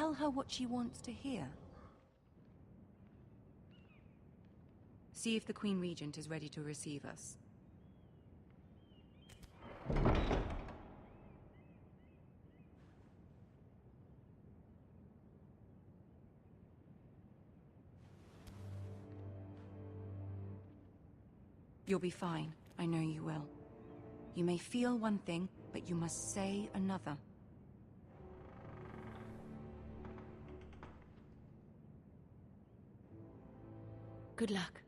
tell her what she wants to hear. See if the Queen Regent is ready to receive us. You'll be fine. I know you will. You may feel one thing, but you must say another. Good luck.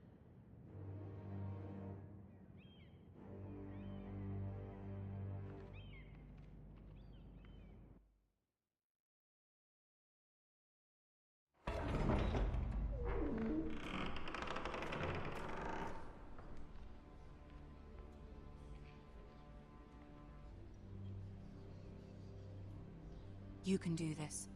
You can do this.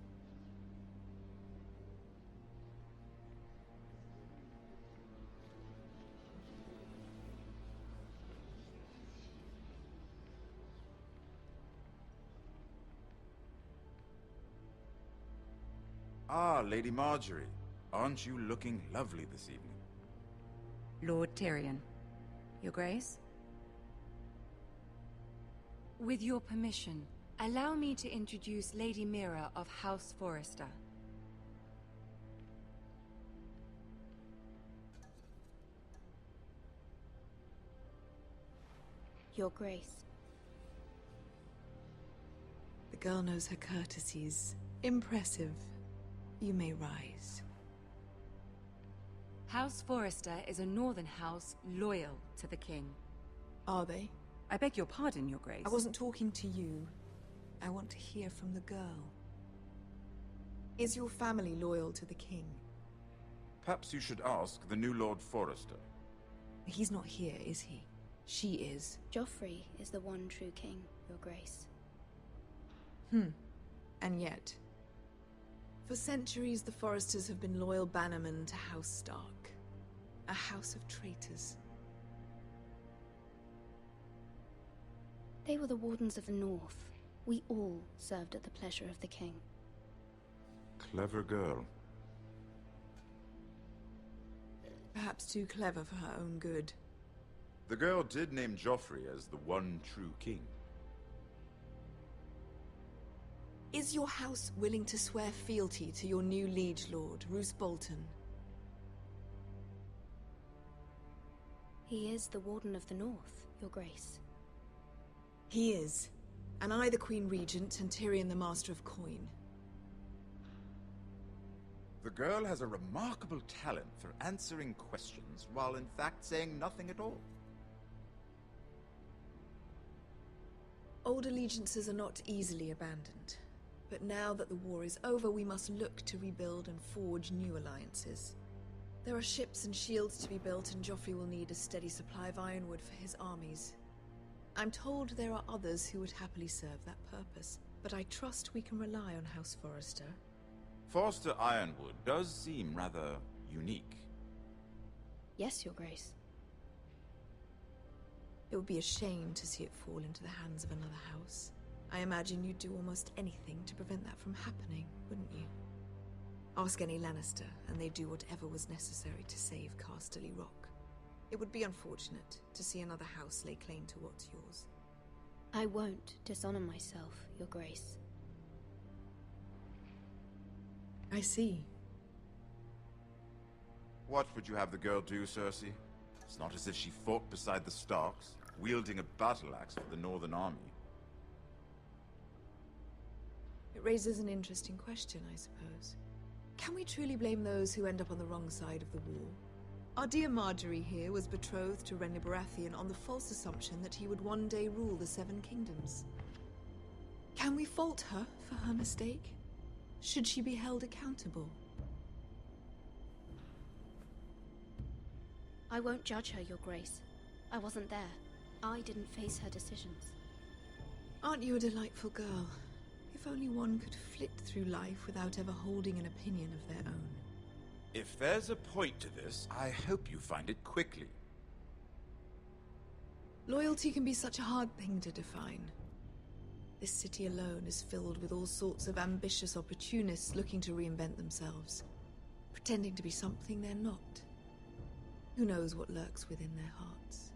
Ah, Lady Marjorie. Aren't you looking lovely this evening? Lord Tyrion. Your Grace? With your permission, allow me to introduce Lady Mira of House Forrester. Your Grace. The girl knows her courtesies. Impressive. You may rise. House Forrester is a northern house loyal to the king. Are they? I beg your pardon, Your Grace. I wasn't talking to you. I want to hear from the girl. Is your family loyal to the king? Perhaps you should ask the new Lord Forrester. He's not here, is he? She is. Joffrey is the one true king, Your Grace. And yet, for centuries the Forresters have been loyal bannermen to House Stark. A house of traitors. They were the Wardens of the North. We all served at the pleasure of the king. Clever girl. Perhaps too clever for her own good. The girl did name Joffrey as the one true king. Is your house willing to swear fealty to your new liege lord, Roose Bolton? He is the Warden of the North, Your Grace. He is. And I the Queen Regent and Tyrion the Master of Coin. The girl has a remarkable talent for answering questions while in fact saying nothing at all. Old allegiances are not easily abandoned. But now that the war is over, we must look to rebuild and forge new alliances. There are ships and shields to be built, and Joffrey will need a steady supply of ironwood for his armies. I'm told there are others who would happily serve that purpose, but I trust we can rely on House Forrester. Forster Ironwood does seem rather unique. Yes, Your Grace. It would be a shame to see it fall into the hands of another house. I imagine you'd do almost anything to prevent that from happening, wouldn't you? Ask any Lannister, and they'd do whatever was necessary to save Casterly Rock. It would be unfortunate to see another house lay claim to what's yours. I won't dishonor myself, Your Grace. I see. What would you have the girl do, Cersei? It's not as if she fought beside the Starks, wielding a battle axe for the Northern Army. It raises an interesting question, I suppose. Can we truly blame those who end up on the wrong side of the war? Our dear Marjorie here was betrothed to Renly Baratheon on the false assumption that he would one day rule the Seven Kingdoms. Can we fault her for her mistake? Should she be held accountable? I won't judge her, Your Grace. I wasn't there. I didn't face her decisions. Aren't you a delightful girl? If only one could flit through life without ever holding an opinion of their own. If there's a point to this, I hope you find it quickly. Loyalty can be such a hard thing to define. This city alone is filled with all sorts of ambitious opportunists looking to reinvent themselves, pretending to be something they're not. Who knows what lurks within their hearts?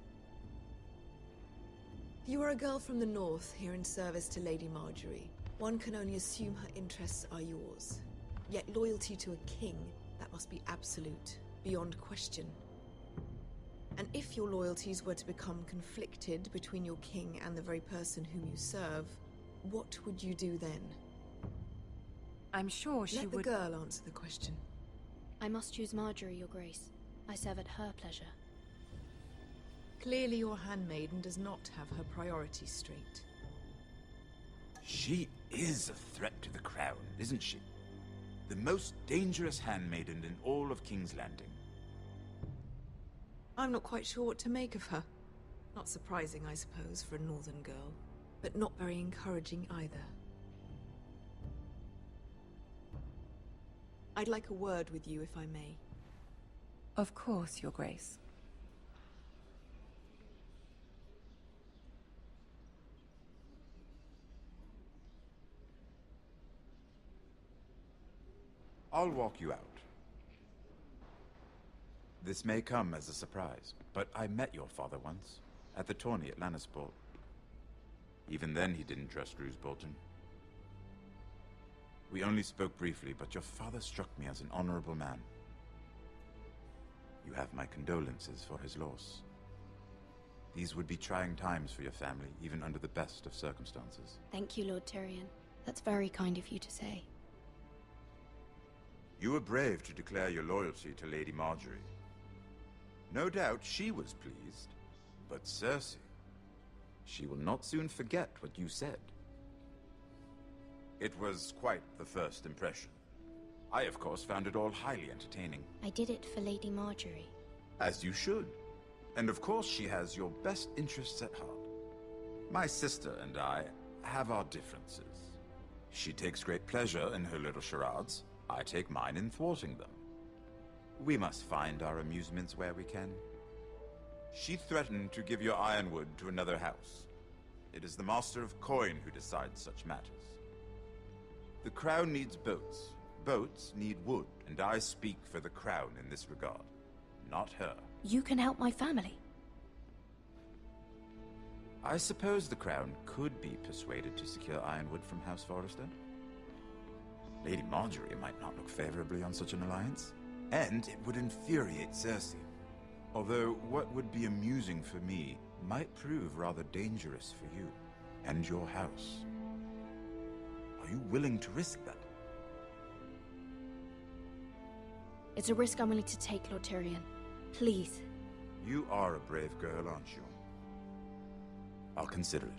You are a girl from the north, here in service to Lady Marjorie. One can only assume her interests are yours. Yet loyalty to a king, that must be absolute, beyond question. And if your loyalties were to become conflicted between your king and the very person whom you serve, what would you do then? I'm sure she would... would... Let the girl answer the question. I must choose Marjorie, Your Grace. I serve at her pleasure. Clearly your handmaiden does not have her priorities straight. She is a threat to the crown, isn't she? The most dangerous handmaiden in all of King's Landing. I'm not quite sure what to make of her. Not surprising, I suppose, for a northern girl, but not very encouraging either. I'd like a word with you, if I may. Of course, Your Grace. I'll walk you out. This may come as a surprise, but I met your father once, at the tourney at Lannisport. Even then he didn't trust Roose Bolton. We only spoke briefly, but your father struck me as an honorable man. You have my condolences for his loss. These would be trying times for your family, even under the best of circumstances. Thank you, Lord Tyrion. That's very kind of you to say. You were brave to declare your loyalty to Lady Marjorie. No doubt she was pleased, but Cersei, she will not soon forget what you said. It was quite the first impression. I, of course, found it all highly entertaining. I did it for Lady Marjorie. As you should. And of course she has your best interests at heart. My sister and I have our differences. She takes great pleasure in her little charades. I take mine in thwarting them. We must find our amusements where we can. She threatened to give your ironwood to another house. It is the Master of Coin who decides such matters. The crown needs boats. Boats need wood, and I speak for the crown in this regard, not her. You can help my family. I suppose the crown could be persuaded to secure ironwood from House Forrester. Lady Marjorie might not look favorably on such an alliance, and it would infuriate Cersei. Although what would be amusing for me might prove rather dangerous for you and your house. Are you willing to risk that? It's a risk I'm willing to take, Lord Tyrion. Please. You are a brave girl, aren't you? I'll consider it.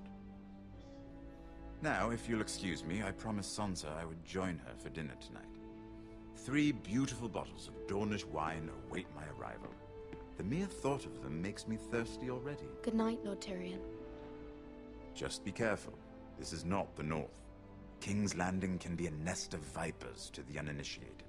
Now, if you'll excuse me, I promised Sansa I would join her for dinner tonight. 3 beautiful bottles of Dornish wine await my arrival. The mere thought of them makes me thirsty already. Good night, Lord Tyrion. Just be careful. This is not the North. King's Landing can be a nest of vipers to the uninitiated.